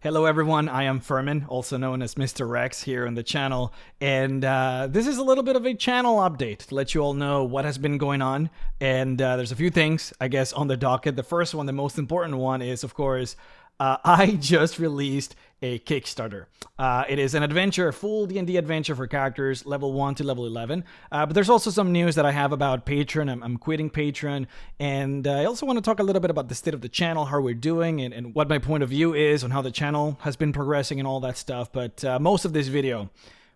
Hello everyone, I am Furman, also known as Mr. Rex here on the channel, and this is a little bit of a channel update to let you all know what has been going on, and there's a few things, I guess, on the docket. The first one, the most important one, is, of course, I just released a Kickstarter. It is an adventure, a full D&D adventure for characters level 1 to level 11. But there's also some news that I have about Patreon. I'm quitting Patreon. And I also want to talk a little bit about the state of the channel, how we're doing, and what my point of view is on how the channel has been progressing and all that stuff. But most of this video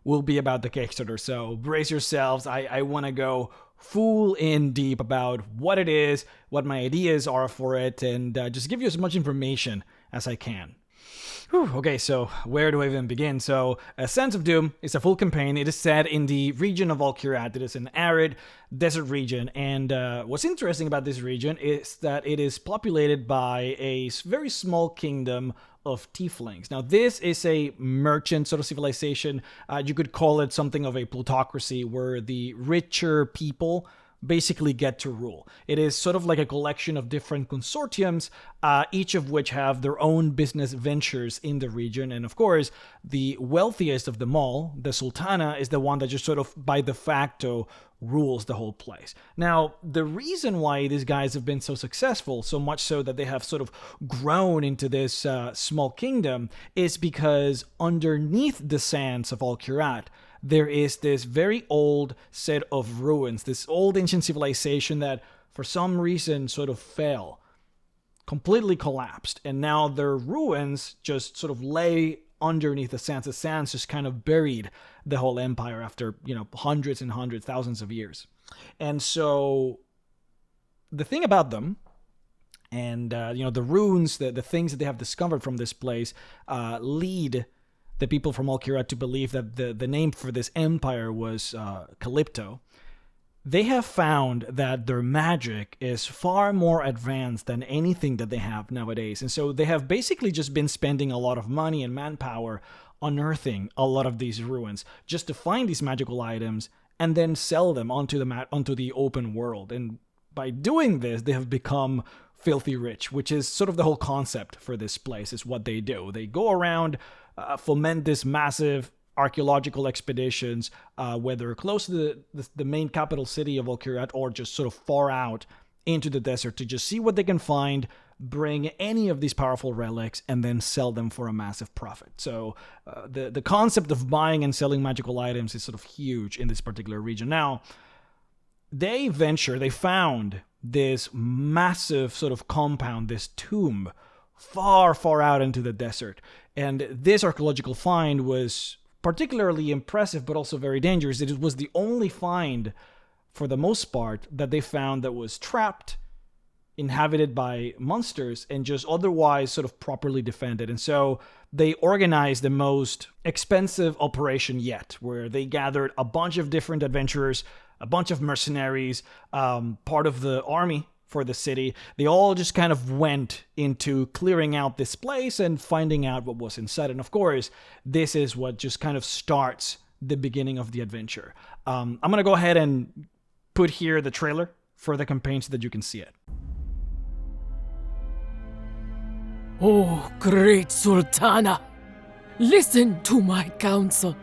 will be about the Kickstarter. So brace yourselves. I want to go full in deep about what it is, what my ideas are for it, and just give you as much information as I can. Whew, okay, so where do I even begin? So, Sands of Doom is a full campaign. It is set in the region of Valkyrat. It is an arid desert region, and what's interesting about this region is that it is populated by a very small kingdom of tieflings. Now, this is a merchant sort of civilization. You could call it something of a plutocracy, where the richer people basically get to rule. It is sort of like a collection of different consortiums, each of which have their own business ventures in the region. And of course, the wealthiest of them all, the Sultana, is the one that just sort of by de facto rules the whole place. Now, the reason why these guys have been so successful, so much so that they have sort of grown into this small kingdom, is because underneath the sands of Valkyrat, there is this very old set of ruins, this old ancient civilization that for some reason sort of fell, completely collapsed, and now their ruins just sort of lay underneath the sands. The sands just kind of buried the whole empire after, hundreds and hundreds, thousands of years. And so the thing about them, and the ruins, the things that they have discovered from this place, lead the people from Valkyrat to believe that the name for this empire was Calypto. They have found that their magic is far more advanced than anything that they have nowadays. And so they have basically just been spending a lot of money and manpower unearthing a lot of these ruins just to find these magical items and then sell them onto the open world. And by doing this, they have become filthy rich, which is sort of the whole concept for this place, is what they do. They go around, foment this massive archaeological expeditions, whether close to the main capital city of Valkyrat or just sort of far out into the desert, to just see what they can find, bring any of these powerful relics, and then sell them for a massive profit. So the concept of buying and selling magical items is sort of huge in this particular region. Now, they found this massive sort of compound, this tomb, far, far out into the desert. And this archaeological find was particularly impressive, but also very dangerous. It was the only find, for the most part, that they found that was trapped, inhabited by monsters, and just otherwise sort of properly defended. And so they organized the most expensive operation yet, where they gathered a bunch of different adventurers, a bunch of mercenaries, part of the army for the city. They all just kind of went into clearing out this place and finding out what was inside. And of course, this is what just kind of starts the beginning of the adventure. I'm going to go ahead and put here the trailer for the campaign so that you can see it. Oh, great Sultana, listen to my counsel.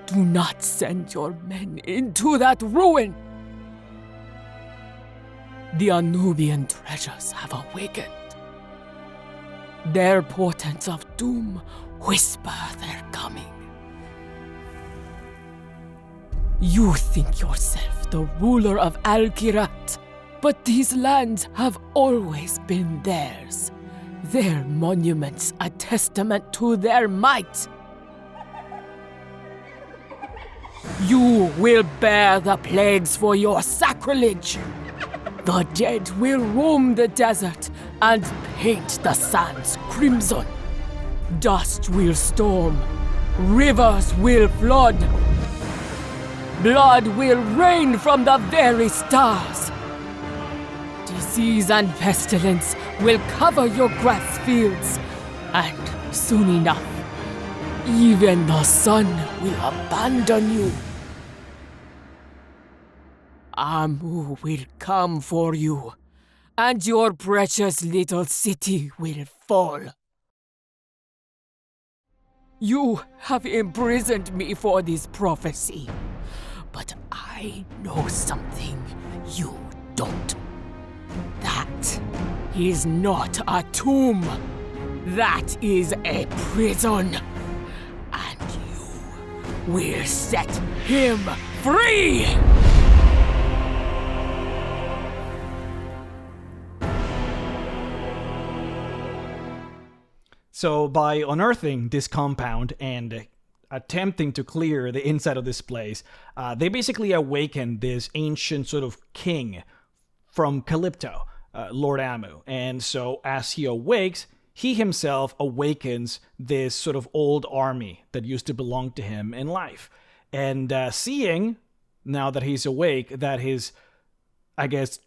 Do not send your men into that ruin. The Anubian treasures have awakened. Their portents of doom whisper their coming. You think yourself the ruler of Al-Kirat, but these lands have always been theirs. Their monuments a testament to their might. You will bear the plagues for your sacrilege. The dead will roam the desert and paint the sands crimson. Dust will storm, rivers will flood. Blood will rain from the very stars. Disease and pestilence will cover your grass fields, and soon enough, even the sun will abandon you. Amu will come for you, and your precious little city will fall. You have imprisoned me for this prophecy. But I know something you don't. That is not a tomb. That is a prison. And you will set him free! So by unearthing this compound and attempting to clear the inside of this place, they basically awaken this ancient sort of king from Calypto, Lord Amu. And so as he awakes, he himself awakens this sort of old army that used to belong to him in life. And seeing, now that he's awake, that his, I guess,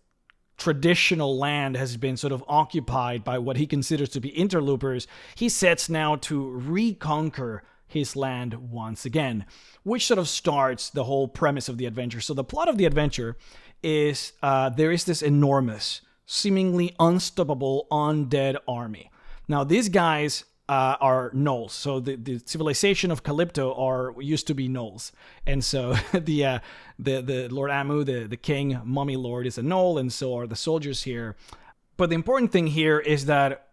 traditional land has been sort of occupied by what he considers to be interlopers, he sets now to reconquer his land once again, which sort of starts the whole premise of the adventure. So the plot of the adventure is there is this enormous, seemingly unstoppable undead army. Now these guys are gnolls. So the civilization of Calypto used to be gnolls, and so the Lord Amu, the king, mummy lord, is a gnoll, and so are the soldiers here. But the important thing here is that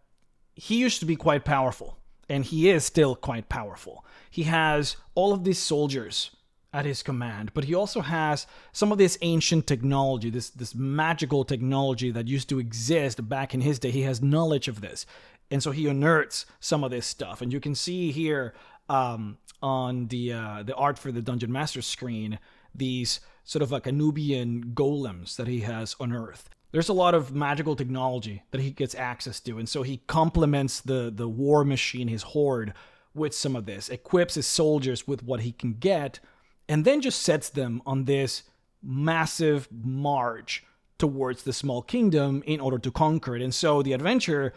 he used to be quite powerful, and he is still quite powerful. He has all of these soldiers at his command, but he also has some of this ancient technology, this magical technology that used to exist back in his day. He has knowledge of this. And so he unearths some of this stuff. And you can see here on the art for the Dungeon Master screen, these sort of like Anubian golems that he has unearthed. There's a lot of magical technology that he gets access to. And so he complements the war machine, his horde, with some of this, equips his soldiers with what he can get, and then just sets them on this massive march towards the small kingdom in order to conquer it. And so the adventure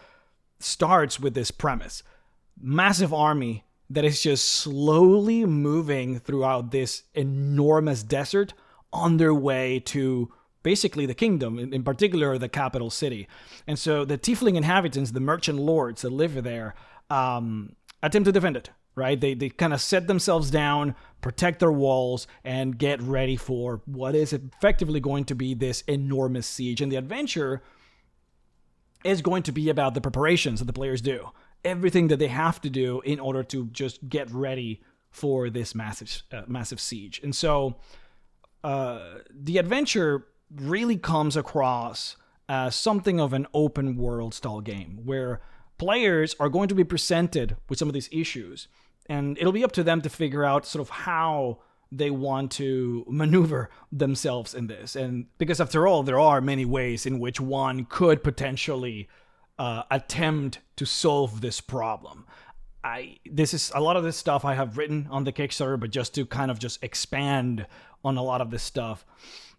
starts with this premise. Massive army that is just slowly moving throughout this enormous desert on their way to basically the kingdom, in particular the capital city. And so the tiefling inhabitants, the merchant lords that live there, attempt to defend it, right? They kind of set themselves down, protect their walls, and get ready for what is effectively going to be this enormous siege. And the adventure is going to be about the preparations that the players do. Everything that they have to do in order to just get ready for this massive siege. And so the adventure really comes across as something of an open world style game where players are going to be presented with some of these issues, and it'll be up to them to figure out sort of how they want to maneuver themselves in this. And because after all, there are many ways in which one could potentially attempt to solve this problem. This is a lot of this stuff I have written on the Kickstarter, but just to kind of just expand on a lot of this stuff,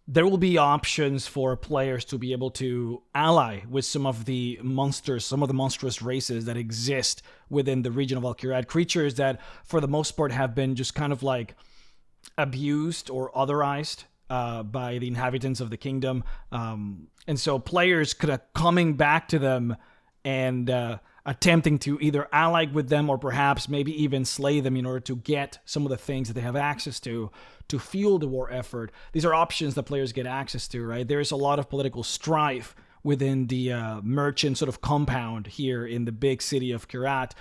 there will be options for players to be able to ally with some of the monsters, some of the monstrous races that exist within the region of Alkirad, creatures that for the most part have been just kind of like abused or otherized by the inhabitants of the kingdom. And so players could coming back to them and attempting to either ally with them or perhaps maybe even slay them in order to get some of the things that they have access to fuel the war effort. These are options that players get access to, right? There's a lot of political strife within the merchant sort of compound here in the big city of Kirat.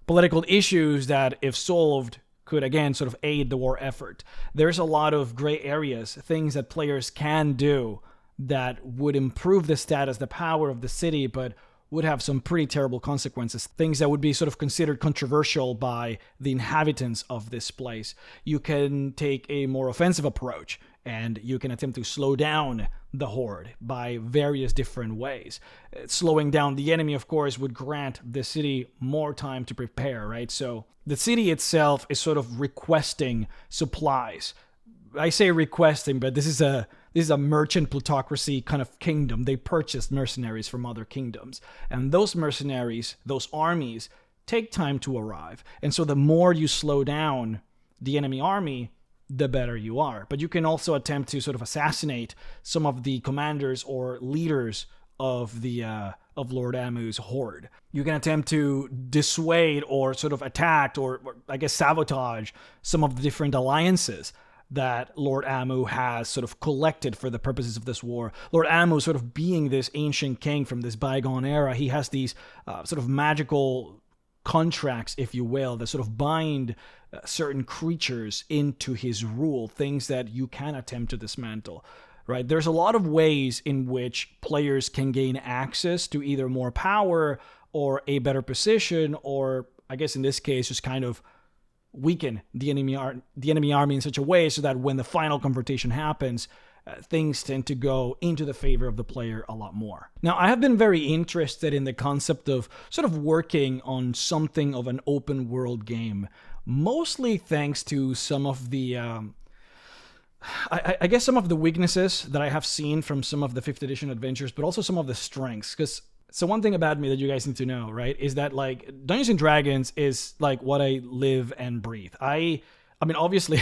Political issues that, if solved, could again sort of aid the war effort. There's a lot of gray areas, things that players can do that would improve the status, the power of the city, but would have some pretty terrible consequences, things that would be sort of considered controversial by the inhabitants of this place. You can take a more offensive approach, and you can attempt to slow down the horde by various different ways. Slowing down the enemy, of course, would grant the city more time to prepare, right? So the city itself is sort of requesting supplies. I say requesting, but this is a merchant plutocracy kind of kingdom. They purchase mercenaries from other kingdoms. And those mercenaries, those armies, take time to arrive. And so the more you slow down the enemy army, the better you are. But you can also attempt to sort of assassinate some of the commanders or leaders of the of Lord Amu's horde. You can attempt to dissuade or sort of attack or I guess sabotage some of the different alliances that Lord Amu has sort of collected for the purposes of this war. Lord Amu sort of being this ancient king from this bygone era, he has these sort of magical contracts, if you will, that sort of bind certain creatures into his rule, things that you can attempt to dismantle. Right? There's a lot of ways in which players can gain access to either more power or a better position, or I guess in this case, just kind of weaken the enemy army in such a way so that when the final confrontation happens, things tend to go into the favor of the player a lot more. Now, I have been very interested in the concept of sort of working on something of an open world game, mostly thanks to some of the I guess some of the weaknesses that I have seen from some of the 5th edition adventures, but also some of the strengths. Because so one thing about me that you guys need to know, right, is that like Dungeons and Dragons is like what I live and breathe. I mean, obviously,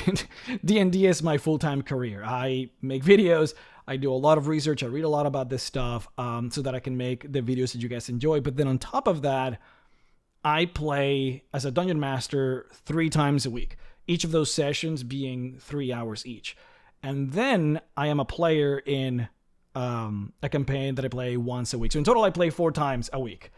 D&D is my full-time career. I make videos, I do a lot of research, I read a lot about this stuff so that I can make the videos that you guys enjoy. But then on top of that, I play as a Dungeon Master 3 times a week, each of those sessions being 3 hours each. And then I am a player in a campaign that I play once a week. So in total, I play 4 times a week.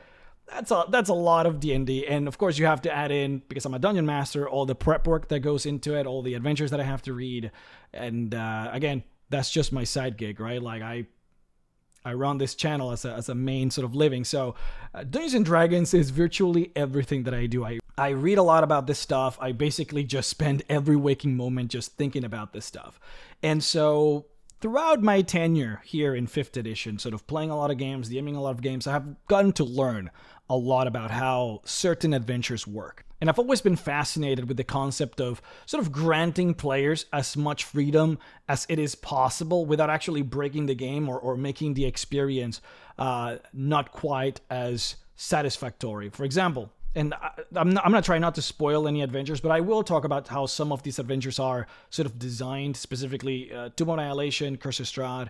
That's a lot of D&D, and of course you have to add in, because I'm a dungeon master, all the prep work that goes into it, all the adventures that I have to read, and again, that's just my side gig, right? Like I run this channel as a main sort of living. So Dungeons and Dragons is virtually everything that I do. I read a lot about this stuff. I basically just spend every waking moment just thinking about this stuff, and so throughout my tenure here in 5th edition, sort of playing a lot of games, DMing a lot of games, I have gotten to learn a lot about how certain adventures work. And I've always been fascinated with the concept of sort of granting players as much freedom as it is possible without actually breaking the game or making the experience not quite as satisfactory. For example, and I'm going to try not to spoil any adventures, but I will talk about how some of these adventures are sort of designed, specifically Tomb of Annihilation, Curse of Strahd,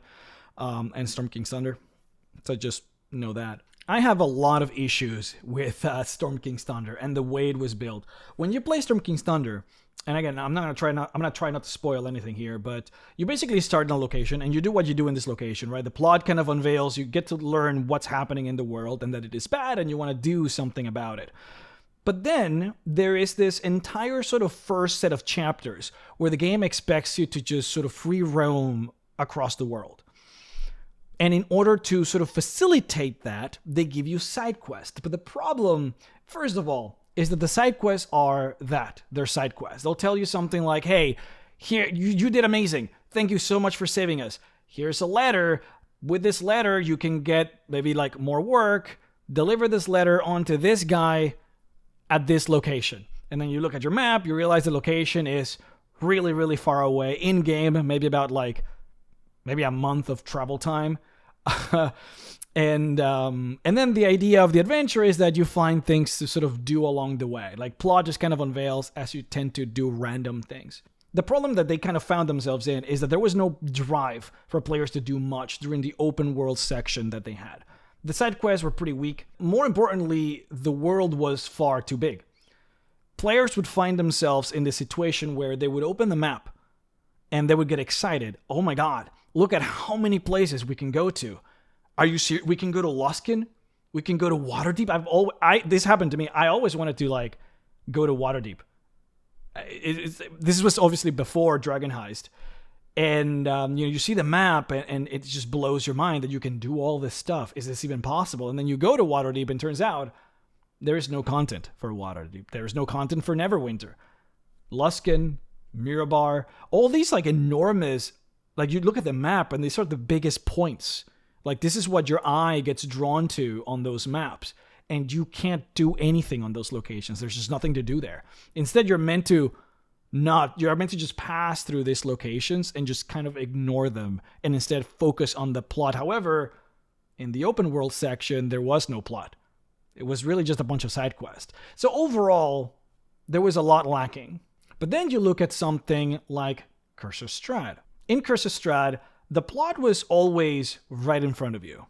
and Storm King's Thunder. So just know that. I have a lot of issues with Storm King's Thunder and the way it was built. When you play Storm King's Thunder, and again, I'm gonna try not to spoil anything here, but you basically start in a location and you do what you do in this location, right? The plot kind of unveils, you get to learn what's happening in the world and that it is bad and you want to do something about it. But then there is this entire sort of first set of chapters where the game expects you to just sort of free roam across the world. And in order to sort of facilitate that, they give you side quests. But the problem, first of all, is that the side quests are that. They're side quests. They'll tell you something like, hey, here, you did amazing. Thank you so much for saving us. Here's a letter. With this letter, you can get maybe like more work. Deliver this letter onto this guy at this location. And then you look at your map, you realize the location is really, really far away in-game, maybe about like maybe a month of travel time. And then the idea of the adventure is that you find things to sort of do along the way. Like plot just kind of unveils as you tend to do random things. The problem that they kind of found themselves in is that there was no drive for players to do much during the open world section that they had. The side quests were pretty weak. More importantly, the world was far too big. Players would find themselves in this situation where they would open the map and they would get excited. Oh my god, look at how many places we can go to. Are you serious? We can go to Luskan? We can go to Waterdeep? This happened to me. I always wanted to like go to Waterdeep. This was obviously before Dragon Heist. And you see the map and it just blows your mind that you can do all this stuff. Is this even possible? And then you go to Waterdeep and turns out there is no content for Waterdeep. There is no content for Neverwinter. Luskan, Mirabar, all these like enormous, like you look at the map and these are the biggest points. Like this is what your eye gets drawn to on those maps. And you can't do anything on those locations. There's just nothing to do there. Instead, you're meant to just pass through these locations and just kind of ignore them and instead focus on the plot. However, in the open world section, there was no plot. It was really just a bunch of side quests. So overall, there was a lot lacking. But then you look at something like Curse of Strahd. In Curse of Strahd, the plot was always right in front of you.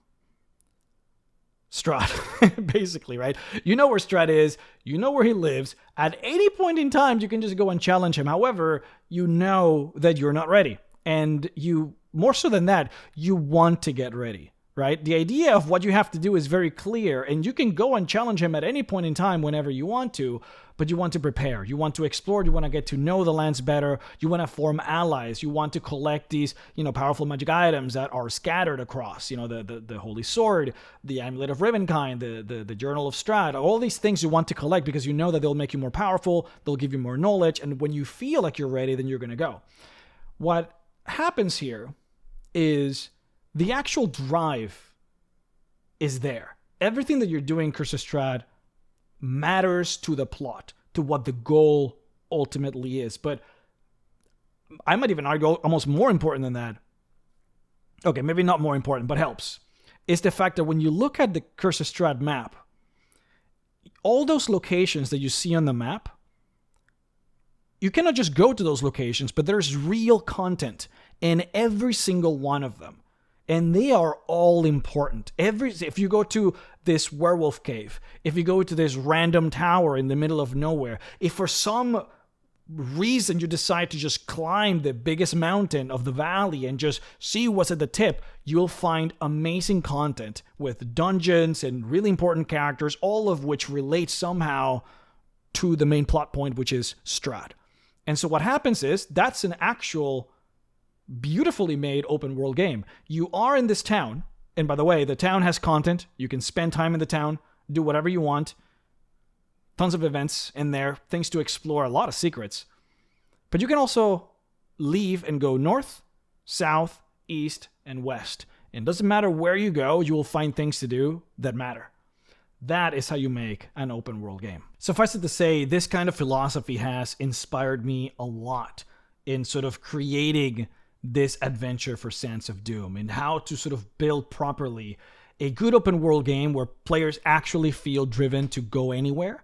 Strahd, basically, right? You know where Strahd is, you know where he lives. At any point in time, you can just go and challenge him. However, you know that you're not ready. And you, more so than that, you want to get ready, right? The idea of what you have to do is very clear, and you can go and challenge him at any point in time whenever you want to, but you want to prepare. You want to explore. You want to get to know the lands better. You want to form allies. You want to collect these, powerful magic items that are scattered across, the Holy Sword, the Amulet of Ravenkind, the Journal of Strahd, all these things you want to collect because you know that they'll make you more powerful, they'll give you more knowledge, and when you feel like you're ready, then you're going to go. What happens here is the actual drive is there. Everything that you're doing, Curse of Strahd, matters to the plot, to what the goal ultimately is. But I might even argue almost more important than that. Okay, maybe not more important, but helps. Is the fact that when you look at the Curse of Strahd map, all those locations that you see on the map, you cannot just go to those locations, but there's real content in every single one of them. And they are all important. If you go to this werewolf cave, if you go to this random tower in the middle of nowhere, if for some reason you decide to just climb the biggest mountain of the valley and just see what's at the tip, you'll find amazing content with dungeons and really important characters, all of which relate somehow to the main plot point, which is Strahd. And so what happens is, that's an actual beautifully made open world game. You are in this town, and by the way, the town has content. You can spend time in the town, do whatever you want. Tons of events in there, things to explore, a lot of secrets. But you can also leave and go north, south, east, and west. And it doesn't matter where you go, you will find things to do that matter. That is how you make an open world game. Suffice it to say, this kind of philosophy has inspired me a lot in sort of creating this adventure for Sands of Doom, and how to sort of build properly a good open world game where players actually feel driven to go anywhere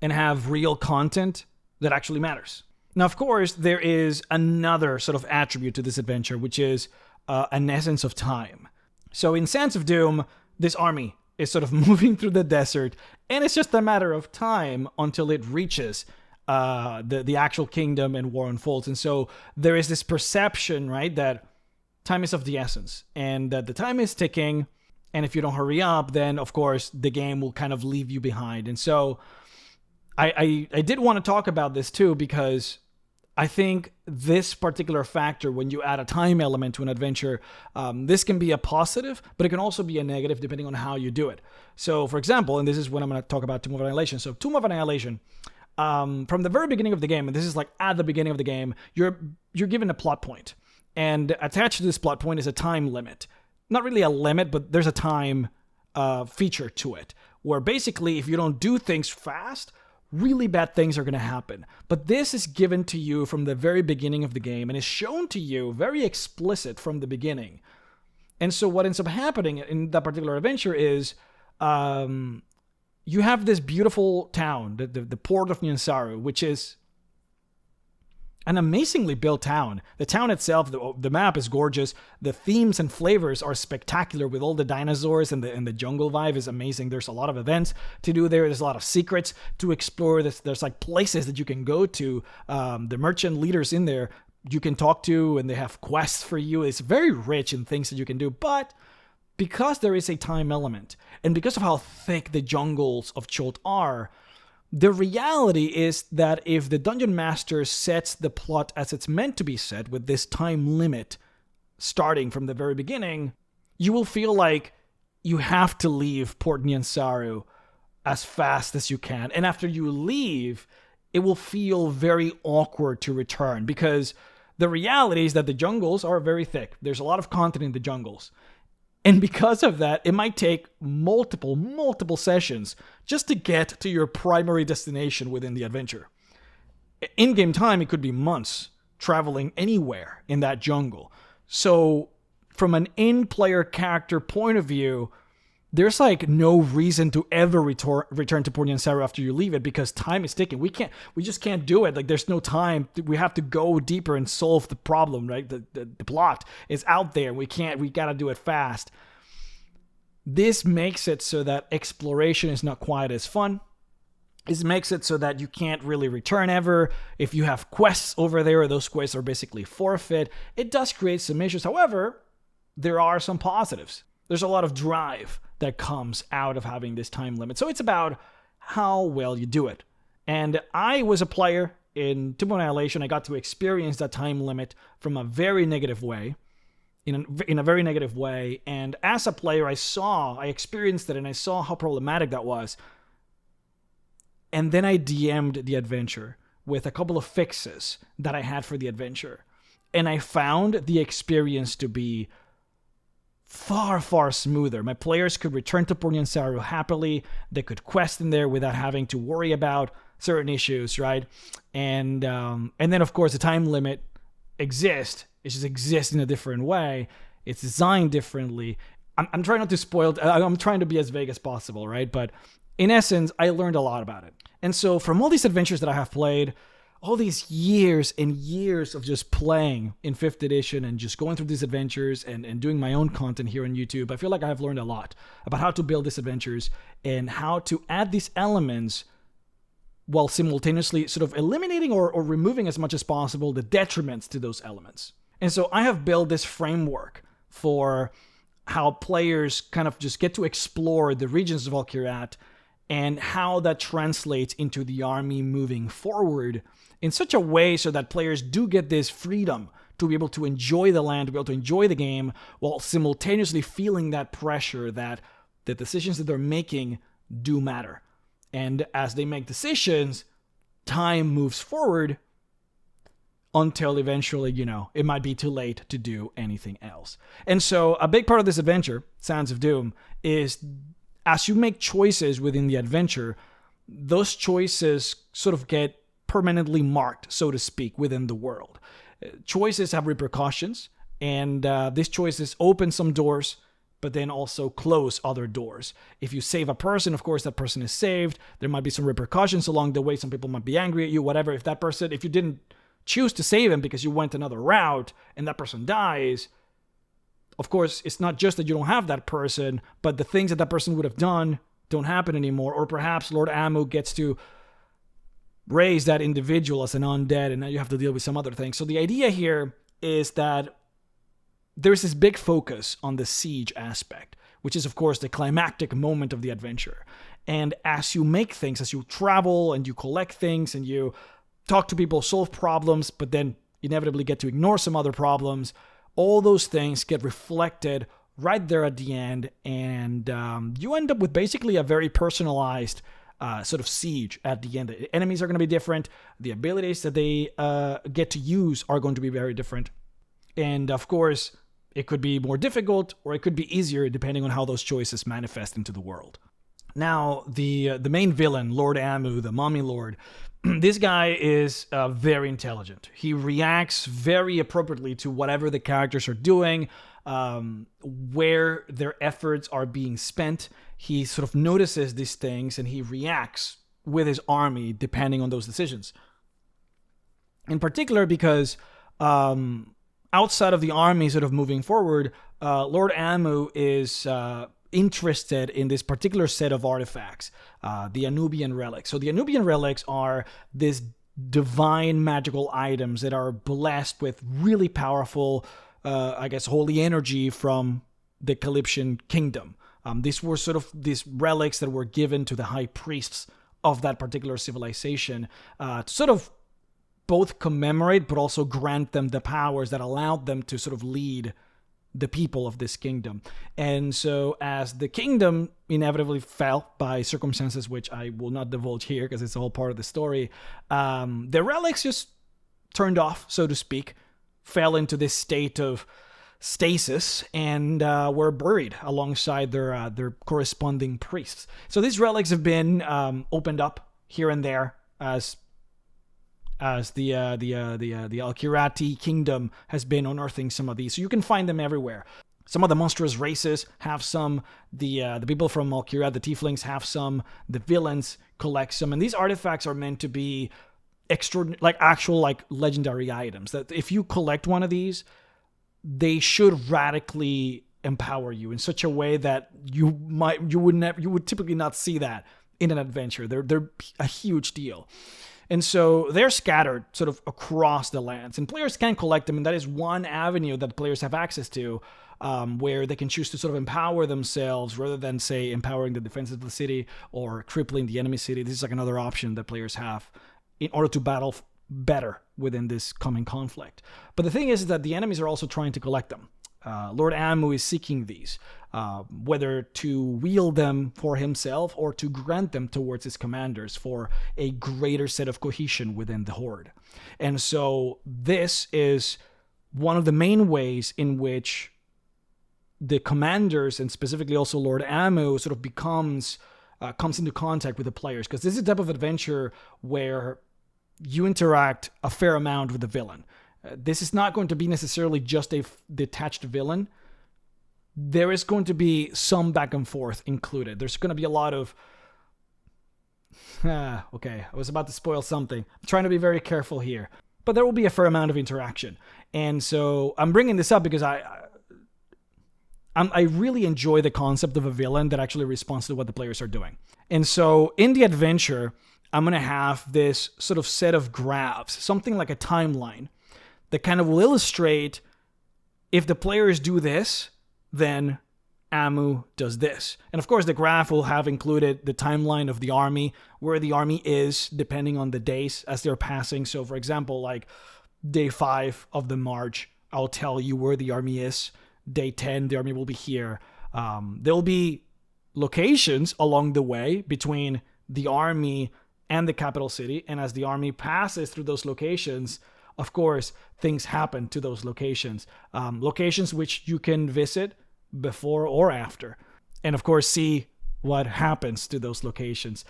and have real content that actually matters. Now, of course, there is another sort of attribute to this adventure, which is an essence of time. So in Sands of Doom, this army is sort of moving through the desert, and it's just a matter of time until it reaches the actual kingdom and war unfolds. And so there is this perception, right, that time is of the essence and that the time is ticking. And if you don't hurry up, then of course the game will kind of leave you behind. And so I did want to talk about this too, because I think this particular factor, when you add a time element to an adventure, this can be a positive, but it can also be a negative depending on how you do it. So for example, and this is when I'm going to talk about Tomb of Annihilation. So Tomb of Annihilation, from the very beginning of the game, and this is like at the beginning of the game, you're given a plot point, and attached to this plot point is a time limit. Not really a limit, but there's a time feature to it, where basically if you don't do things fast, really bad things are going to happen. But this is given to you from the very beginning of the game and is shown to you very explicit from the beginning. And so what ends up happening in that particular adventure is you have this beautiful town, the port of Nyansaru, which is an amazingly built town. The town itself, the map is gorgeous. The themes and flavors are spectacular with all the dinosaurs, and the jungle vibe is amazing. There's a lot of events to do there. There's a lot of secrets to explore. There's like places that you can go to. The merchant leaders in there you can talk to, and they have quests for you. It's very rich in things that you can do, but because there is a time element, and because of how thick the jungles of Chult are, the reality is that if the Dungeon Master sets the plot as it's meant to be set, with this time limit starting from the very beginning, you will feel like you have to leave Port Nyansaru as fast as you can. And after you leave, it will feel very awkward to return, because the reality is that the jungles are very thick. There's a lot of content in the jungles. And because of that, it might take multiple sessions just to get to your primary destination within the adventure. In-game time, it could be months traveling anywhere in that jungle. So from an in-player character point of view, there's like no reason to ever return to Port Nyansaru after you leave it, because time is ticking. We just can't do it. Like, there's no time. We have to go deeper and solve the problem, right? The plot is out there. We gotta do it fast. This makes it so that exploration is not quite as fun. It makes it so that you can't really return ever. If you have quests over there, those quests are basically forfeit. It does create some issues. However, there are some positives. There's a lot of drive that comes out of having this time limit. So it's about how well you do it. And I was a player in Tomb of Annihilation. I got to experience that time limit from a very negative way. In a very negative way. And as a player, I experienced it and I saw how problematic that was. And then I DM'd the adventure with a couple of fixes that I had for the adventure. And I found the experience to be far, far smoother. My players could return to Porniansaru happily. They could quest in there without having to worry about certain issues, right? And then, of course, the time limit exists. It just exists in a different way. It's designed differently. I'm trying not to spoil. I'm trying to be as vague as possible, right? But in essence, I learned a lot about it. And so from all these adventures that I have played, all these years and years of just playing in 5th edition and just going through these adventures and doing my own content here on YouTube, I feel like I have learned a lot about how to build these adventures and how to add these elements while simultaneously sort of eliminating or removing as much as possible the detriments to those elements. And so I have built this framework for how players kind of just get to explore the regions of Al-Kirat and how that translates into the army moving forward in such a way so that players do get this freedom to be able to enjoy the land, to be able to enjoy the game, while simultaneously feeling that pressure that the decisions that they're making do matter. And as they make decisions, time moves forward until eventually, it might be too late to do anything else. And so a big part of this adventure, Sands of Doom, is as you make choices within the adventure, those choices sort of get permanently marked, so to speak, within the world. Choices have repercussions, and these choices open some doors, but then also close other doors. If you save a person, of course, that person is saved. There might be some repercussions along the way. Some people might be angry at you, whatever. If you didn't choose to save him because you went another route and that person dies, of course, it's not just that you don't have that person, but the things that person would have done don't happen anymore. Or perhaps Lord Amu gets to raise that individual as an undead, and now you have to deal with some other things. So the idea here is that there's this big focus on the siege aspect, which is, of course, the climactic moment of the adventure. And as you make things, as you travel and you collect things and you talk to people, solve problems, but then inevitably get to ignore some other problems, all those things get reflected right there at the end, and you end up with basically a very personalized sort of siege at the end. The enemies are going to be different. The abilities that they get to use are going to be very different. And of course, it could be more difficult or it could be easier depending on how those choices manifest into the world. Now, the main villain, Lord Amu, the Mummy Lord, this guy is very intelligent. He reacts very appropriately to whatever the characters are doing, where their efforts are being spent. He sort of notices these things and he reacts with his army depending on those decisions. In particular because outside of the army sort of moving forward, Lord Amu is interested in this particular set of artifacts, the Anubian relics. So the Anubian relics are these divine magical items that are blessed with really powerful, holy energy from the Calypsian kingdom. These were sort of these relics that were given to the high priests of that particular civilization to sort of both commemorate but also grant them the powers that allowed them to sort of lead the people of this kingdom. And so as the kingdom inevitably fell by circumstances which I will not divulge here because it's all part of the story, the relics just turned off, so to speak, fell into this state of stasis and were buried alongside their corresponding priests. So these relics have been opened up here and there as the Al-Kirati kingdom has been unearthing some of these. So you can find them everywhere. Some of the monstrous races have some. The people from Al-Kirat, the tieflings, have some. The villains collect some. And these artifacts are meant to be actual legendary items. That if you collect one of these, they should radically empower you in such a way that you would typically not see that in an adventure. They're a huge deal. And so they're scattered sort of across the lands, and players can collect them, and that is one avenue that players have access to, where they can choose to sort of empower themselves rather than, say, empowering the defenses of the city or crippling the enemy city. This is like another option that players have in order to battle better within this coming conflict. But the thing is that the enemies are also trying to collect them. Lord Amu is seeking these, whether to wield them for himself or to grant them towards his commanders for a greater set of cohesion within the Horde. And so this is one of the main ways in which the commanders, and specifically also Lord Amu, sort of comes into contact with the players, because this is a type of adventure where you interact a fair amount with the villain. This is not going to be necessarily just a detached villain. There is going to be some back and forth included. There's going to be a lot of... okay, I was about to spoil something. I'm trying to be very careful here. But there will be a fair amount of interaction. And so I'm bringing this up because I really enjoy the concept of a villain that actually responds to what the players are doing. And so in the adventure, I'm going to have this sort of set of graphs, something like a timeline, that kind of will illustrate if the players do this, then Amu does this. And of course, the graph will have included the timeline of the army, where the army is, depending on the days as they're passing. So for example, like day 5 of the march, I'll tell you where the army is. Day 10, the army will be here. There'll be locations along the way between the army and the capital city. And as the army passes through those locations, of course, things happen to those locations. Locations which you can visit before or after. And of course, see what happens to those locations.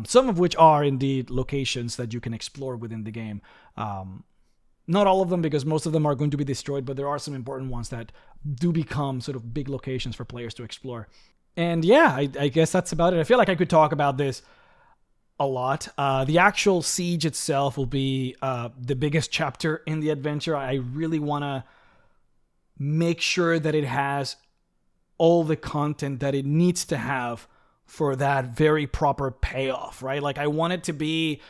Some of which are indeed locations that you can explore within the game. Not all of them, because most of them are going to be destroyed, but there are some important ones that do become sort of big locations for players to explore. And yeah, I guess that's about it. I feel like I could talk about this a lot. The actual siege itself will be the biggest chapter in the adventure. I really want to make sure that it has all the content that it needs to have for that very proper payoff, right? Like I want it to be,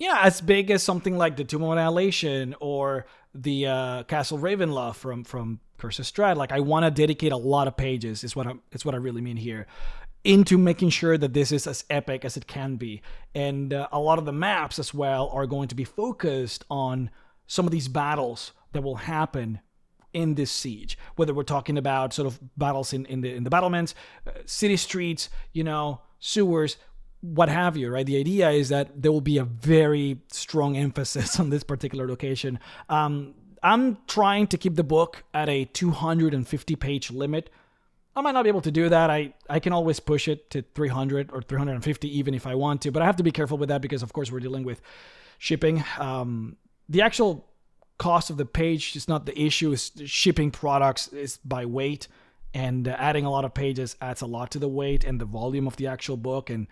as big as something like the Tomb of Annihilation or the Castle Ravenloft from Curse of Strahd. Like I want to dedicate a lot of pages, is what I really mean here, into making sure that this is as epic as it can be. And a lot of the maps as well are going to be focused on some of these battles that will happen in this siege, whether we're talking about sort of battles in the battlements, city streets, sewers, what have you, right? The idea is that there will be a very strong emphasis on this particular location. I'm trying to keep the book at a 250-page limit. I might not be able to do that. I can always push it to 300 or 350 even if I want to, but I have to be careful with that because, of course, we're dealing with shipping. The actual cost of the page is not the issue. Is shipping products is by weight, and adding a lot of pages adds a lot to the weight and the volume of the actual book, and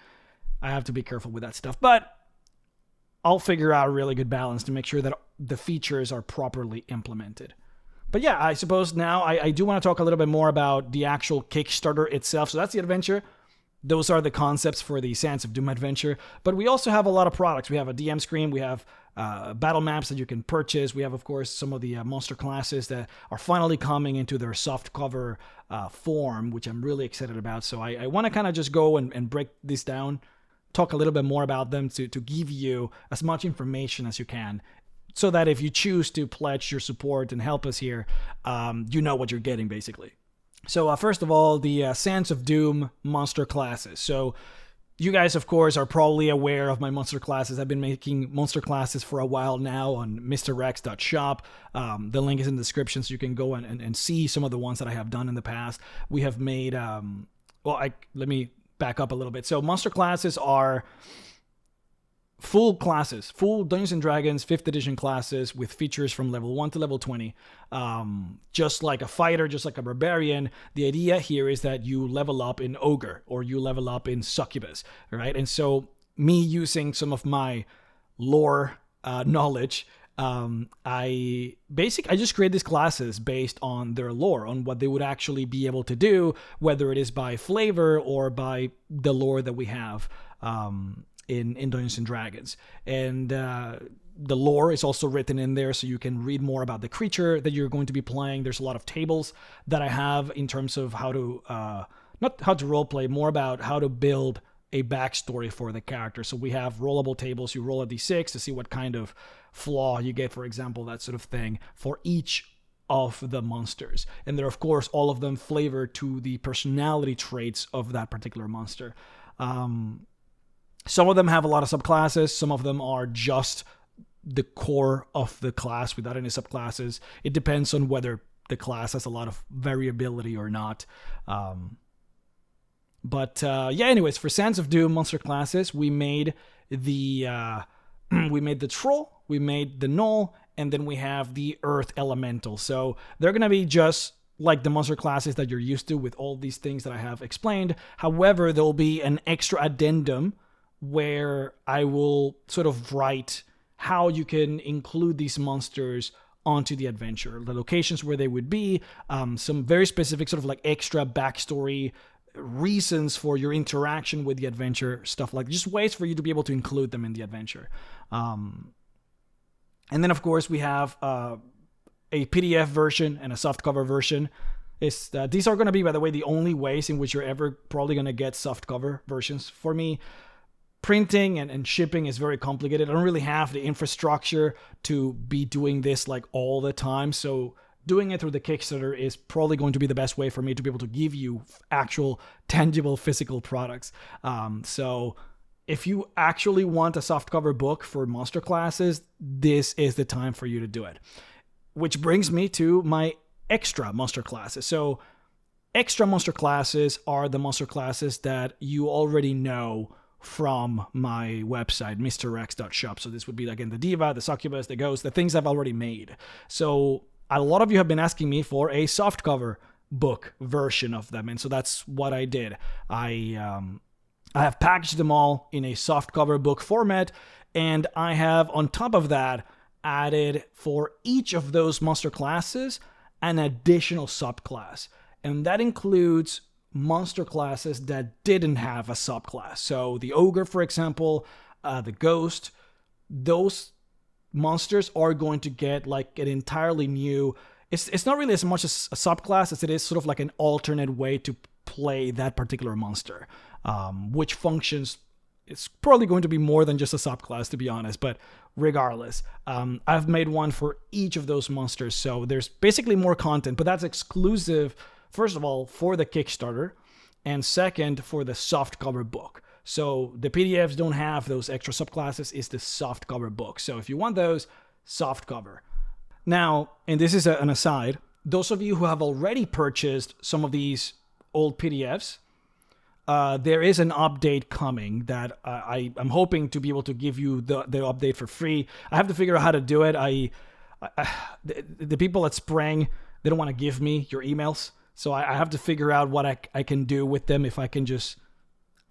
I have to be careful with that stuff. But I'll figure out a really good balance to make sure that the features are properly implemented. But yeah, I suppose now I do want to talk a little bit more about the actual Kickstarter itself. So that's the adventure. Those are the concepts for the Sands of Doom adventure. But we also have a lot of products. We have a DM screen. We have battle maps that you can purchase. We have, of course, some of the monster classes that are finally coming into their soft cover form, which I'm really excited about. So I want to kind of just go and break this down, talk a little bit more about them to give you as much information as you can, so that if you choose to pledge your support and help us here, you know what you're getting, basically. So first of all, the Sands of Doom monster classes. So you guys, of course, are probably aware of my monster classes. I've been making monster classes for a while now on mrrex.shop. The link is in the description, so you can go and see some of the ones that I have done in the past. We have made... let me back up a little bit. So monster classes are... full classes, full Dungeons & Dragons 5th edition classes with features from level 1 to level 20. Just like a fighter, just like a barbarian, the idea here is that you level up in Ogre or you level up in Succubus, right? And so me using some of my lore knowledge, I just create these classes based on their lore, on what they would actually be able to do, whether it is by flavor or by the lore that we have in Dungeons and Dragons. And the lore is also written in there, so you can read more about the creature that you're going to be playing. There's a lot of tables that I have in terms of how to not how to roleplay, more about how to build a backstory for the character. So we have rollable tables. You roll a d6 to see what kind of flaw you get, for example, that sort of thing, for each of the monsters. And they're, of course, all of them flavored to the personality traits of that particular monster. Some of them have a lot of subclasses. Some of them are just the core of the class without any subclasses. It depends on whether the class has a lot of variability or not. Anyways, for Sands of Doom monster classes, we made the troll, we made the gnoll, and then we have the earth elemental. So they're gonna be just like the monster classes that you're used to with all these things that I have explained. However, there'll be an extra addendum where I will sort of write how you can include these monsters onto the adventure, the locations where they would be, some very specific sort of like extra backstory reasons for your interaction with the adventure, stuff like just ways for you to be able to include them in the adventure. And then, of course, we have a PDF version and a softcover version. These are going to be, by the way, the only ways in which you're ever probably going to get softcover versions. For me, printing and shipping is very complicated. I don't really have the infrastructure to be doing this like all the time. So doing it through the Kickstarter is probably going to be the best way for me to be able to give you actual, tangible, physical products. So if you actually want a softcover book for monster classes, this is the time for you to do it. Which brings me to my extra monster classes. So extra monster classes are the monster classes that you already know from my website, mrrex.shop. So this would be, again, the Diva, the Succubus, the Ghost, the things I've already made. So a lot of you have been asking me for a softcover book version of them, and so that's what I did. I have packaged them all in a softcover book format, and I have, on top of that, added for each of those monster classes an additional subclass, and that includes monster classes that didn't have a subclass. So the Ogre, for example, the Ghost, those monsters are going to get like an entirely new, it's not really as much as a subclass as it is sort of like an alternate way to play that particular monster, which functions, it's probably going to be more than just a subclass, to be honest, but regardless, I've made one for each of those monsters. So there's basically more content, but that's exclusive, first of all, for the Kickstarter, and second, for the softcover book. So the PDFs don't have those extra subclasses, it's the softcover book. So if you want those, softcover. Now, and this is an aside, those of you who have already purchased some of these old PDFs, there is an update coming that I'm hoping to be able to give you the update for free. I have to figure out how to do it. The people at Sprang, they don't want to give me your emails. So I have to figure out what I can do with them. If I can just,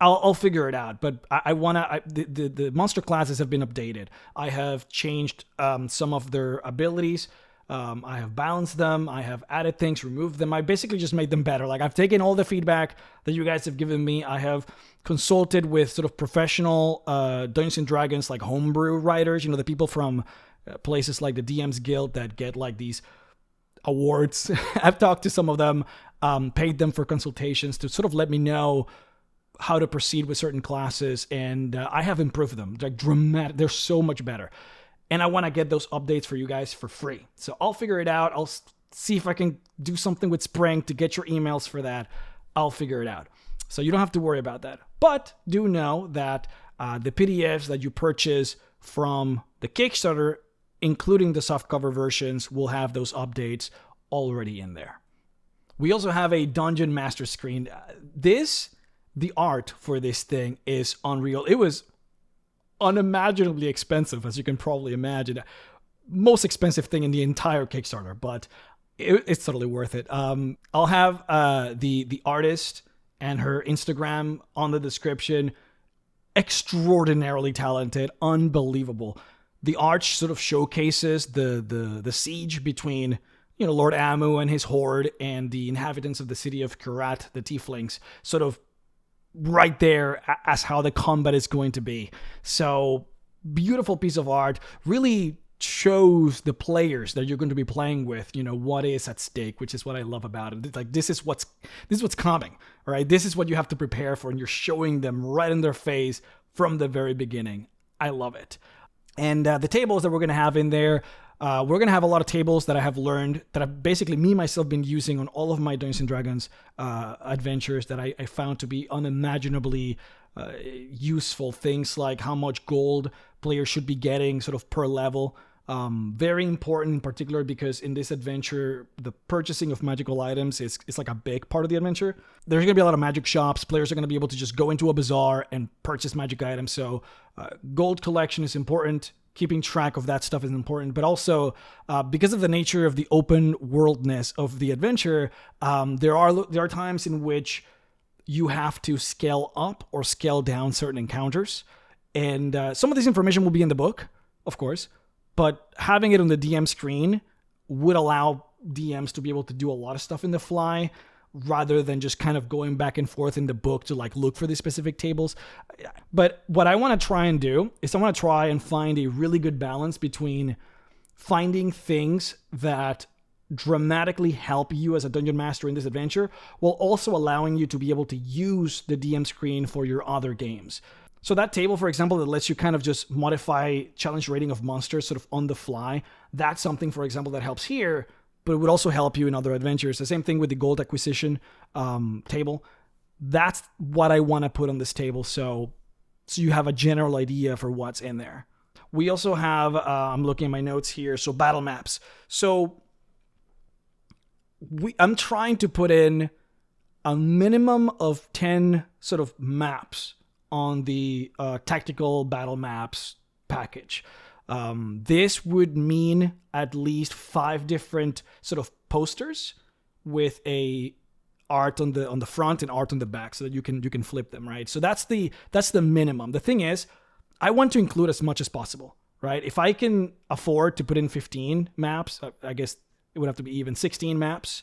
I'll figure it out. But the monster classes have been updated. I have changed some of their abilities. I have balanced them. I have added things, removed them. I basically just made them better. Like, I've taken all the feedback that you guys have given me. I have consulted with sort of professional Dungeons and Dragons, like homebrew writers, the people from places like the DM's Guild that get like these awards. I've talked to some of them, paid them for consultations to sort of let me know how to proceed with certain classes, and I have improved them. Like, dramatic. They're so much better. And I want to get those updates for you guys for free. So I'll figure it out. I'll see if I can do something with Sprang to get your emails for that. I'll figure it out. So you don't have to worry about that. But do know that the PDFs that you purchase from the Kickstarter, including the softcover versions, will have those updates already in there. We also have a Dungeon Master screen. The art for this thing is unreal. It was unimaginably expensive, as you can probably imagine. Most expensive thing in the entire Kickstarter, but it's totally worth it. I'll have the artist and her Instagram on the description. Extraordinarily talented, unbelievable. The arch sort of showcases the siege between, you know, Lord Amu and his horde and the inhabitants of the city of Kurat, the Tieflings, sort of right there as how the combat is going to be. So beautiful piece of art, really shows the players that you're going to be playing with, you know, what is at stake, which is what I love about it. It's like, this is what's coming, all right? This is what you have to prepare for, and you're showing them right in their face from the very beginning. I love it. And the tables that we're going to have in there, we're going to have a lot of tables that I have learned, that I've basically, me, myself, been using on all of my Dungeons & Dragons adventures that I found to be unimaginably useful. Things like how much gold players should be getting sort of per level. Very important in particular because in this adventure, the purchasing of magical items is like a big part of the adventure. There's going to be a lot of magic shops. Players are going to be able to just go into a bazaar and purchase magic items. So gold collection is important. Keeping track of that stuff is important. But also, because of the nature of the open worldness of the adventure, there are times in which you have to scale up or scale down certain encounters. And some of this information will be in the book, of course. But having it on the DM screen would allow DMs to be able to do a lot of stuff in the fly rather than just kind of going back and forth in the book to like look for these specific tables. But what I want to try and do is I want to try and find a really good balance between finding things that dramatically help you as a dungeon master in this adventure while also allowing you to be able to use the DM screen for your other games. So that table, for example, that lets you kind of just modify challenge rating of monsters sort of on the fly, that's something, for example, that helps here, but it would also help you in other adventures. The same thing with the gold acquisition table. That's what I want to put on this table so you have a general idea for what's in there. We also have, I'm looking at my notes here, so battle maps. So I'm trying to put in a minimum of 10 sort of maps on the tactical battle maps package. This would mean at least 5 different sort of posters with a art on the front and art on the back so that you can flip them, right? So that's the minimum. The thing is, I want to include as much as possible, right? If I can afford to put in 15 maps, I guess it would have to be even 16 maps,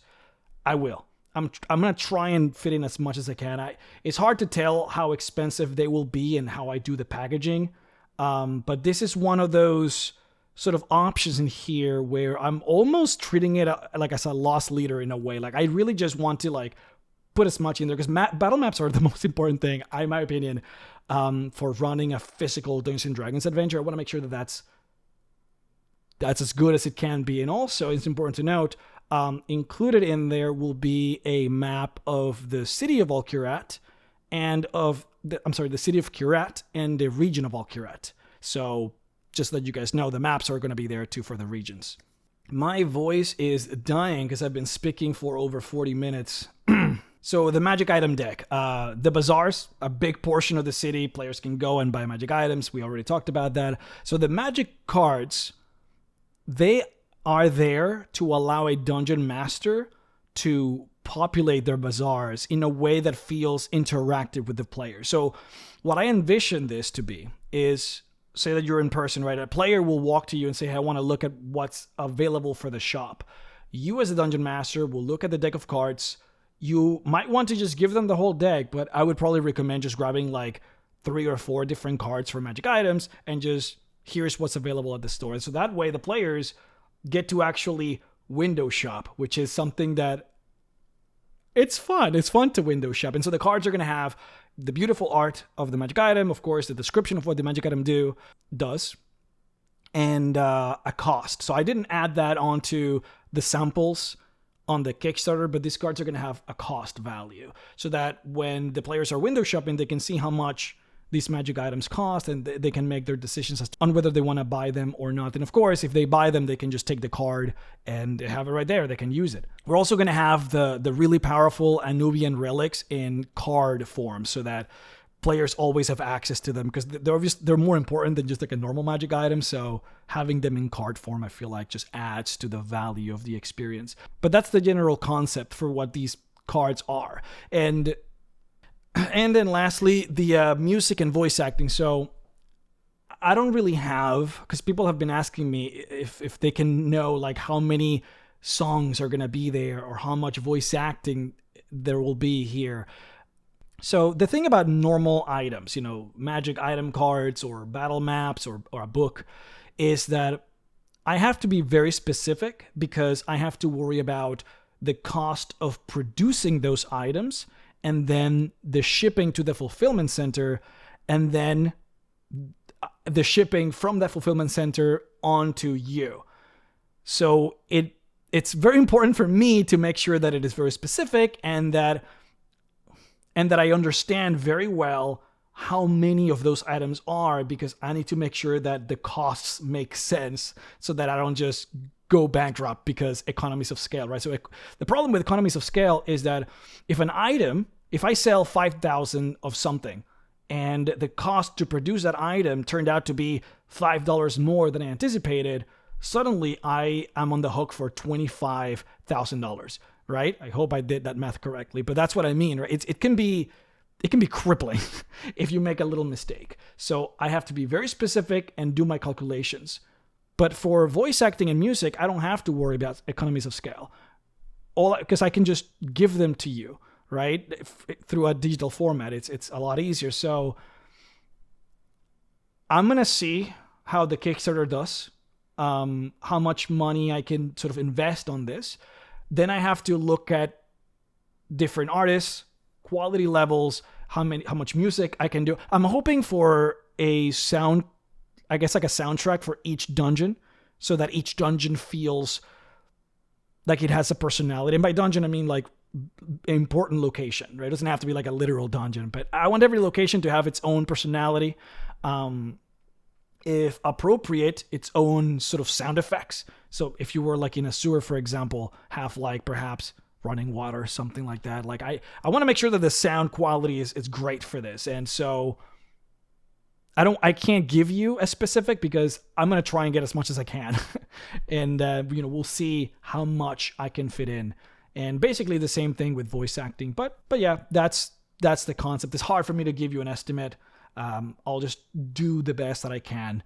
I will. I'm going to try and fit in as much as I can. It's hard to tell how expensive they will be and how I do the packaging. But this is one of those sort of options in here where I'm almost treating it like as a loss leader in a way. Like I really just want to like put as much in there because battle maps are the most important thing, in my opinion, for running a physical Dungeons & Dragons adventure. I want to make sure that that's as good as it can be. And also, it's important to note, included in there will be a map of the city of Alcurat and the city of Kurat and the region of Alcurat. So just let you guys know, the maps are going to be there too for the regions. My voice is dying because I've been speaking for over 40 minutes. So the magic item deck, the bazaars, a big portion of the city, players can go and buy magic items. We already talked about that. So the magic cards, they are there to allow a dungeon master to populate their bazaars in a way that feels interactive with the player. So what I envision this to be is, say that you're in person, right? A player will walk to you and say, hey, I want to look at what's available for the shop. You as a dungeon master will look at the deck of cards. You might want to just give them the whole deck, but I would probably recommend just grabbing like 3 or 4 different cards for magic items and just here's what's available at the store. So that way the players get to actually window shop, which is something that it's fun. It's fun to window shop. And so the cards are going to have the beautiful art of the magic item, of course, the description of what the magic item does, and a cost. So I didn't add that onto the samples on the Kickstarter, but these cards are going to have a cost value so that when the players are window shopping, they can see how much these magic items cost, and they can make their decisions on whether they want to buy them or not. And of course, if they buy them, they can just take the card and have it right there. They can use it. We're also going to have the really powerful Anubian relics in card form so that players always have access to them because they're more important than just like a normal magic item. So having them in card form, I feel like just adds to the value of the experience. But that's the general concept for what these cards are. And then lastly, the music and voice acting. So I don't really have, because people have been asking me if they can know like how many songs are going to be there or how much voice acting there will be here. So the thing about normal items, magic item cards or battle maps or a book, is that I have to be very specific because I have to worry about the cost of producing those items and then the shipping to the fulfillment center and then the shipping from that fulfillment center onto you. So it's very important for me to make sure that it is very specific and that I understand very well how many of those items are, because I need to make sure that the costs make sense so that I don't just go bankrupt because economies of scale, right? So the problem with economies of scale is that if I sell 5,000 of something and the cost to produce that item turned out to be $5 more than I anticipated, suddenly I am on the hook for $25,000, right? I hope I did that math correctly, but that's what I mean, right? It can be crippling if you make a little mistake. So I have to be very specific and do my calculations. But for voice acting and music, I don't have to worry about economies of scale, because I can just give them to you, right? Through a digital format, it's a lot easier. So I'm gonna see how the Kickstarter does, how much money I can sort of invest on this. Then I have to look at different artists, quality levels, how much music I can do. I'm hoping for a soundtrack for each dungeon, so that each dungeon feels like it has a personality. And by dungeon, I mean like important location, right? It doesn't have to be like a literal dungeon, but I want every location to have its own personality. If appropriate, its own sort of sound effects. So if you were like in a sewer, for example, have like perhaps running water, something like that. Like I want to make sure that the sound quality is great for this. And so I can't give you a specific, because I'm going to try and get as much as I can. And, we'll see how much I can fit in. And basically the same thing with voice acting. But yeah, that's the concept. It's hard for me to give you an estimate. I'll just do the best that I can,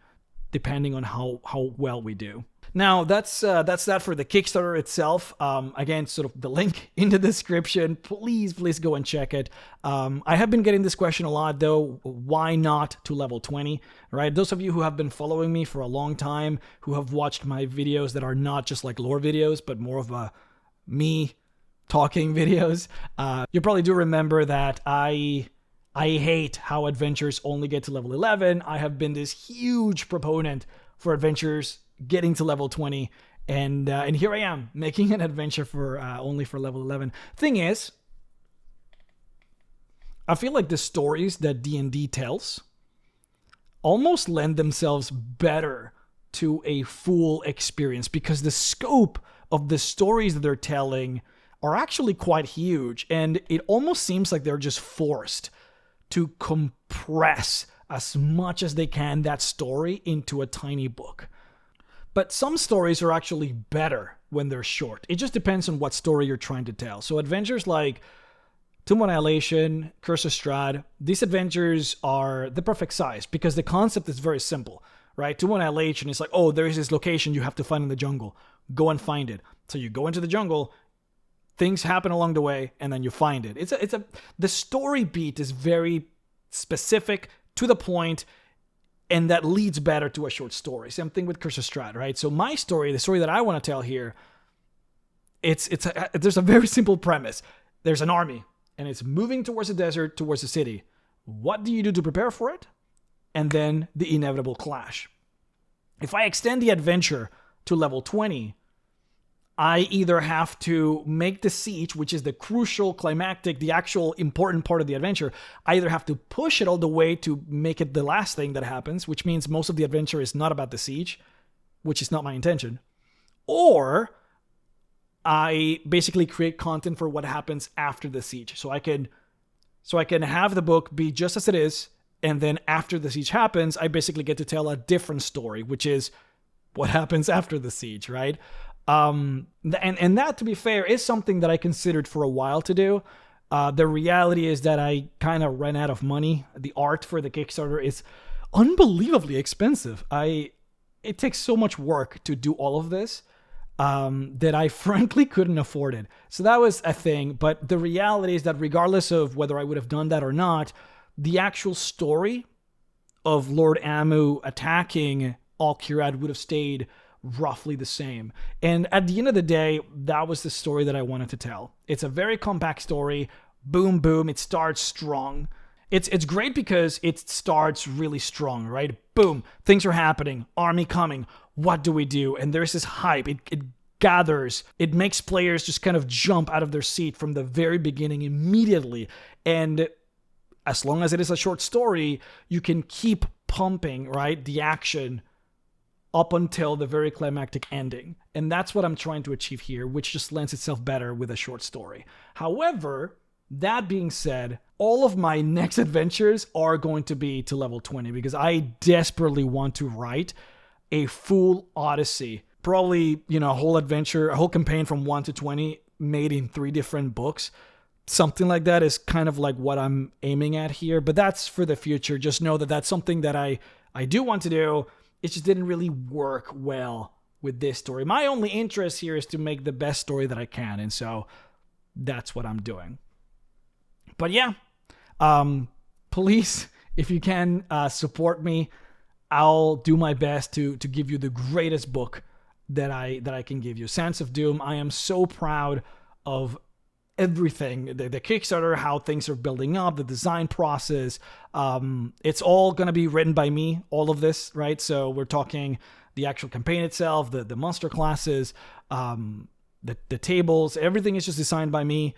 depending on how well we do. Now, that's that for the Kickstarter itself. Again, sort of the link in the description. Please go and check it. I have been getting this question a lot, though. Why not to level 20, right? Those of you who have been following me for a long time, who have watched my videos that are not just like lore videos, but more of a me talking videos, you probably do remember that I hate how adventures only get to level 11. I have been this huge proponent for adventures getting to level 20, and here I am making an adventure for only for level 11. Thing is, I feel like the stories that D&D tells almost lend themselves better to a full experience, because the scope of the stories that they're telling are actually quite huge, and it almost seems like they're just forced to compress as much as they can that story into a tiny book. But some stories are actually better when they're short. It just depends on what story you're trying to tell. So adventures like Tomb of Annihilation, Curse of Strahd, these adventures are the perfect size because the concept is very simple, right? Tomb of Annihilation is like, oh, there is this location you have to find in the jungle. Go and find it. So you go into the jungle, things happen along the way, and then you find it. The story beat is very specific, to the point, and that leads better to a short story. Same thing with Curse of Strahd, right? So my story, the story that I want to tell here, there's a very simple premise. There's an army, and it's moving towards the desert, towards the city. What do you do to prepare for it? And then the inevitable clash. If I extend the adventure to level 20, I either have to make the siege, which is the crucial climactic, the actual important part of the adventure. I either have to push it all the way to make it the last thing that happens, which means most of the adventure is not about the siege, which is not my intention. Or I basically create content for what happens after the siege. So I can have the book be just as it is, and then after the siege happens, I basically get to tell a different story, which is what happens after the siege, right? And that, to be fair, is something that I considered for a while to do. The reality is that I kind of ran out of money. The art for the Kickstarter is unbelievably expensive. It takes so much work to do all of this that I frankly couldn't afford it. So that was a thing. But the reality is that regardless of whether I would have done that or not, the actual story of Lord Amu attacking Al-Qurad would have stayed roughly the same. And at the end of the day, that was the story that I wanted to tell. It's a very compact story. Boom, boom. It starts strong. It's great because it starts really strong, right? Boom, things are happening, army coming. What do we do? And there's this hype. It gathers. It makes players just kind of jump out of their seat from the very beginning immediately. And as long as it is a short story, you can keep pumping, right, the action up until the very climactic ending. And that's what I'm trying to achieve here, which just lends itself better with a short story. However, that being said, all of my next adventures are going to be to level 20 because I desperately want to write a full Odyssey. Probably, a whole adventure, a whole campaign from 1 to 20 made in 3 different books. Something like that is kind of like what I'm aiming at here, but that's for the future. Just know that that's something that I do want to do. It just didn't really work well with this story. My only interest here is to make the best story that I can, and so that's what I'm doing. But yeah, please, if you can, support me. I'll do my best to give you the greatest book that I can give you. Sands of Doom. I am so proud of everything, the Kickstarter, how things are building up, the design process. It's all going to be written by me, all of this, right? So we're talking the actual campaign itself, the monster classes, the tables, everything is just designed by me.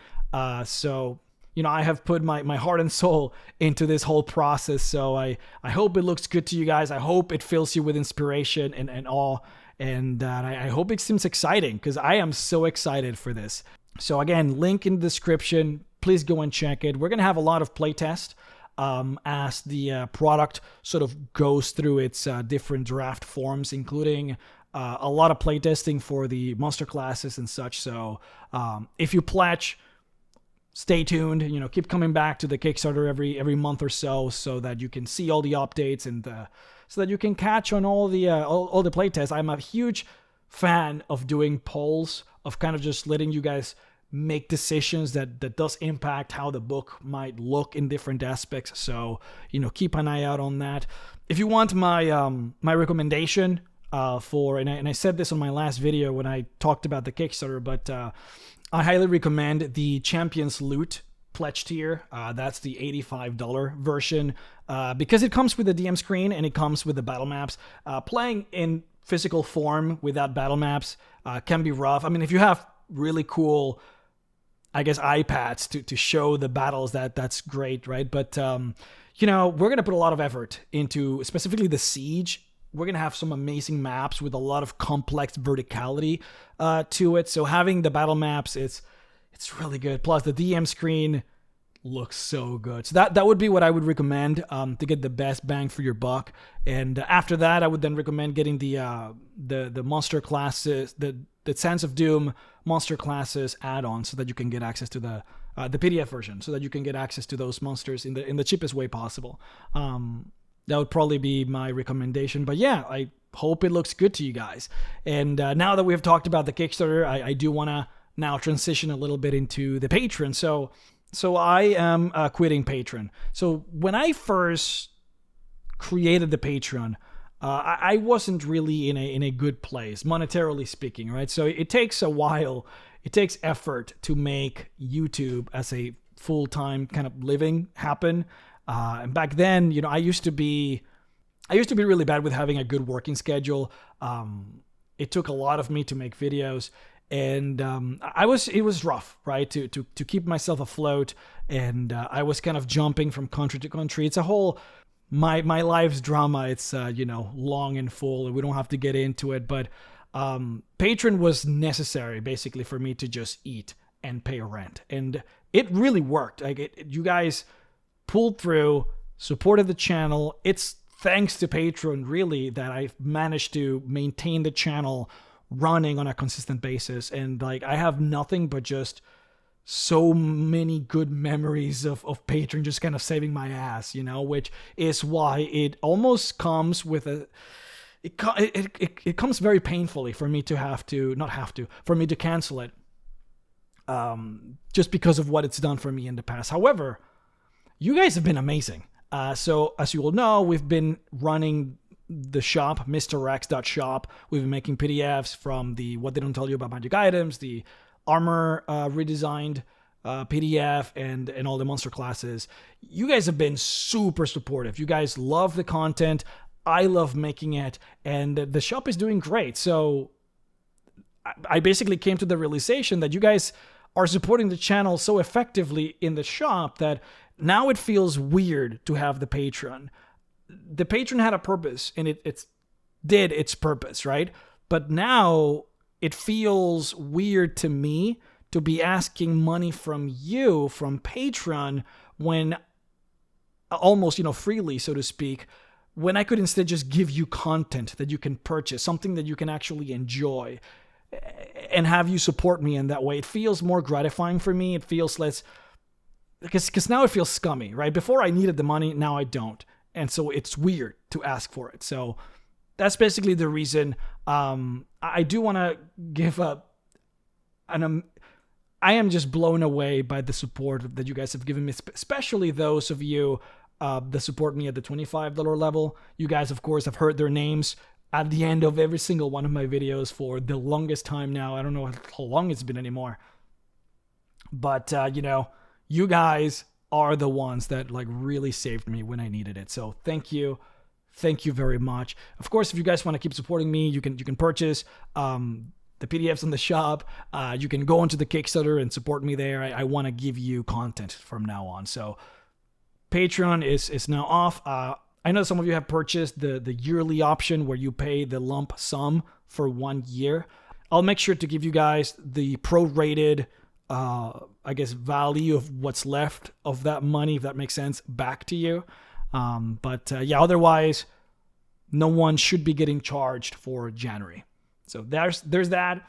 So I have put my heart and soul into this whole process. So I hope it looks good to you guys. I hope it fills you with inspiration and awe. And I hope it seems exciting because I am so excited for this. So again, link in the description. Please go and check it. We're going to have a lot of playtest as the product sort of goes through its different draft forms, including a lot of playtesting for the monster classes and such. So if you pledge, stay tuned. Keep coming back to the Kickstarter every month or so that you can see all the updates and so that you can catch on all the playtests. I'm a huge fan of doing polls, of kind of just letting you guys make decisions that does impact how the book might look in different aspects. So, keep an eye out on that. If you want my recommendation and I said this on my last video when I talked about the Kickstarter, but I highly recommend the Champions Loot pledge tier. That's the $85 version because it comes with the DM screen and it comes with the battle maps. Playing in physical form without battle maps can be rough. I mean, if you have really cool, I guess, iPads to show the battles, that's great, right? But we're gonna put a lot of effort into specifically the siege. We're gonna have some amazing maps with a lot of complex verticality to it. So having the battle maps, it's really good. Plus the DM screen looks so good. So that would be what I would recommend to get the best bang for your buck. And after that, I would then recommend getting the monster classes, the Sands of Doom monster classes add-on, so that you can get access to the PDF version, so that you can get access to those monsters in the cheapest way possible. That would probably be my recommendation. But yeah, I hope it looks good to you guys. And now that we have talked about the Kickstarter, I do want to now transition a little bit into the Patreon. So I am quitting Patreon. So when I first created the Patreon, I wasn't really in a good place, monetarily speaking, right? So it takes a while. It takes effort to make YouTube as a full-time kind of living happen. And back then, I used to be really bad with having a good working schedule. It took a lot of me to make videos. And it was rough, right? To keep myself afloat, and I was kind of jumping from country to country. It's a whole my life's drama. It's long and full, and we don't have to get into it. But Patreon was necessary, basically, for me to just eat and pay rent, and it really worked. Like you guys pulled through, supported the channel. It's thanks to Patreon, really, that I've managed to maintain the channel running on a consistent basis. And I have nothing but just so many good memories of Patreon just kind of saving my ass, you know, which is why it almost comes with a it comes very painfully for me to for me to cancel it, just because of what it's done for me in the past. However, you guys have been amazing. So as you all know, we've been running the shop, MrRex.shop. We've been making PDFs from the What They Don't Tell You About Magic Items, the armor redesigned PDF, and all the monster classes. You guys have been super supportive. You guys love the content. I love making it, and the shop is doing great. So I basically came to the realization that you guys are supporting the channel so effectively in the shop that now it feels weird to have the Patreon. The Patreon had a purpose, and it did its purpose, right? But now it feels weird to me to be asking money from you, from Patreon, when almost, freely, so to speak, when I could instead just give you content that you can purchase, something that you can actually enjoy, and have you support me in that way. It feels more gratifying for me. It feels less, because now it feels scummy, right? Before I needed the money, now I don't. And so it's weird to ask for it. So that's basically the reason. I do want to give up. I am just blown away by the support that you guys have given me, especially those of you that support me at the $25 level. You guys, of course, have heard their names at the end of every single one of my videos for the longest time now. I don't know how long it's been anymore. But, you guys are the ones that really saved me when I needed it. So thank you. Thank you very much. Of course, if you guys want to keep supporting me, you can purchase the PDFs in the shop. You can go onto the Kickstarter and support me there. I want to give you content from now on. So Patreon is now off. I know some of you have purchased the yearly option where you pay the lump sum for 1 year. I'll make sure to give you guys the prorated value of what's left of that money, if that makes sense, back to you. Otherwise, no one should be getting charged for January. So there's that.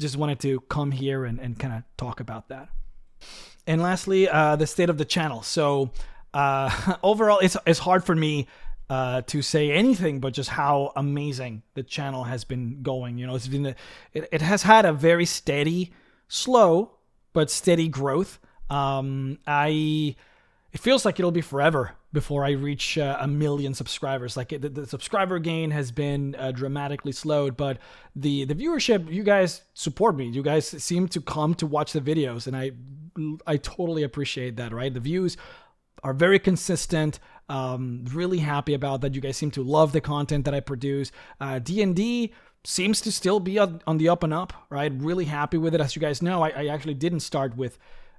Just wanted to come here and kind of talk about that. And lastly, the state of the channel. So overall, it's hard for me to say anything but just how amazing the channel has been going. It has had a very steady, slow, but steady growth. It feels like it'll be forever before I reach 1 million subscribers. The subscriber gain has been dramatically slowed, but the viewership, you guys support me. You guys seem to come to watch the videos, and I totally appreciate that, right? The views are very consistent. Really happy about that. You guys seem to love the content that I produce. D&D seems to still be on the up and up, right? Really happy with it. As you guys know, I actually didn't start with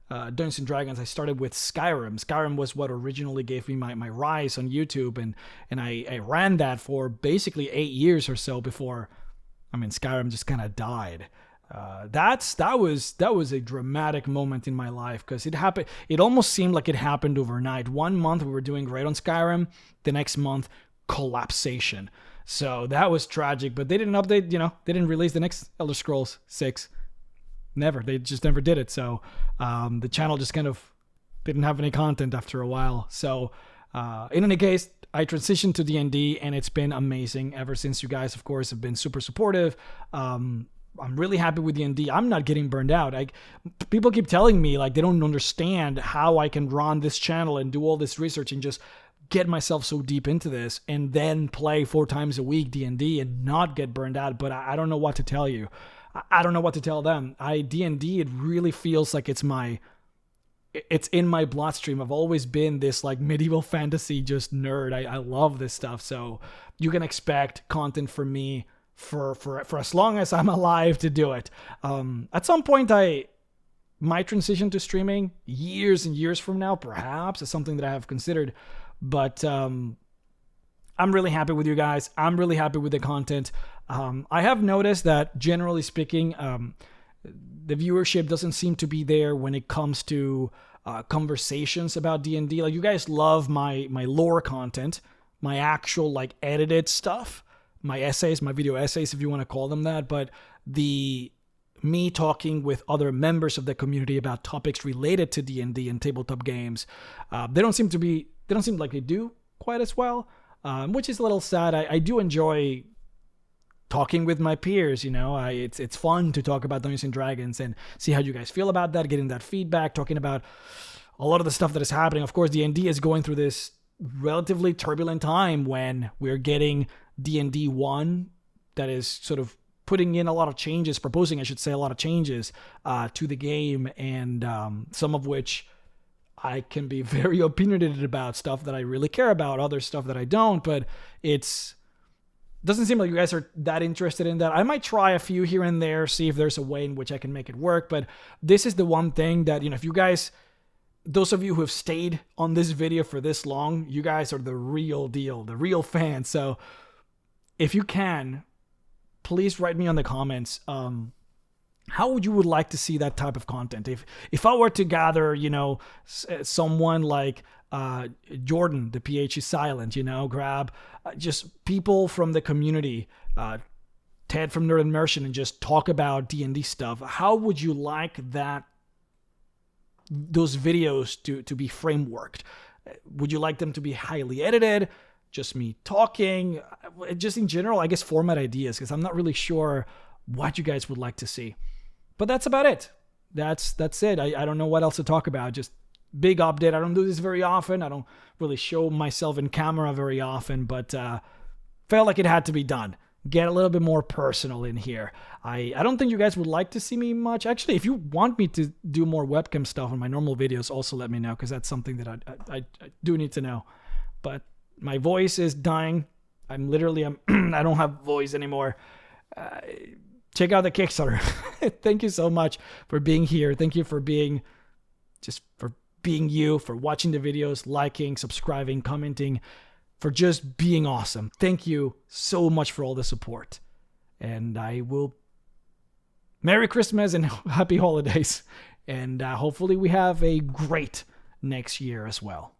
Dungeons and Dragons. I started with Skyrim. Skyrim was what originally gave me my rise on YouTube, and I ran that for basically 8 years or so before, Skyrim just kind of died. That was a dramatic moment in my life, because it happened. It almost seemed like it happened overnight. 1 month we were doing great on Skyrim. The next month, collapsation. So that was tragic. But they didn't update. They didn't release the next Elder Scrolls 6. Never. They just never did it. So the channel just kind of didn't have any content after a while. So in any case, I transitioned to D&D, and it's been amazing ever since. You guys, of course, have been super supportive. I'm really happy with D&D. I'm not getting burned out. People keep telling me they don't understand how I can run this channel and do all this research and just get myself so deep into this and then play 4 times a week D&D and not get burned out. But I don't know what to tell you. I don't know what to tell them. D&D, it really feels like it's in my bloodstream. I've always been this medieval fantasy just nerd. I love this stuff. So you can expect content from me for as long as I'm alive to do it. At some point, I might transition to streaming years and years from now, perhaps. It's something that I have considered. But I'm really happy with you guys. I'm really happy with the content. I have noticed that, generally speaking, the viewership doesn't seem to be there when it comes to conversations about D&D. You guys love my lore content, my actual edited stuff, my essays, my video essays, if you want to call them that. But the me talking with other members of the community about topics related to D&D and tabletop games. They don't seem like they do quite as well, which is a little sad. I do enjoy talking with my peers, it's fun to talk about Dungeons and Dragons and see how you guys feel about that, getting that feedback, talking about a lot of the stuff that is happening. Of course, D&D is going through this relatively turbulent time when we're getting D&D 1 that is sort of putting in a lot of changes, proposing, I should say, a lot of changes to the game, and some of which I can be very opinionated about, stuff that I really care about, other stuff that I don't, but doesn't seem like you guys are that interested in that. I might try a few here and there, see if there's a way in which I can make it work, but this is the one thing that, if you guys, those of you who have stayed on this video for this long, you guys are the real deal, the real fans. So if you can, please write me on the comments, how would you like to see that type of content? If I were to gather, someone like Jordan, the PH is silent, grab just people from the community, Ted from Nerd Immersion, and just talk about D&D stuff. How would you like those videos to be frameworked? Would you like them to be highly edited? Just me talking? Just in general, I guess format ideas, because I'm not really sure what you guys would like to see. But that's about it. That's it. I don't know what else to talk about. Just big update. I don't do this very often. I don't really show myself in camera very often, but felt like it had to be done. Get a little bit more personal in here. I don't think you guys would like to see me much. Actually, if you want me to do more webcam stuff on my normal videos, also let me know, because that's something that I do need to know. But my voice is dying. I don't have voice anymore. Check out the Kickstarter. Thank you so much for being here. Thank you for being you, for watching the videos, liking, subscribing, commenting, for just being awesome. Thank you so much for all the support. And I will Merry Christmas and Happy Holidays. And hopefully we have a great next year as well.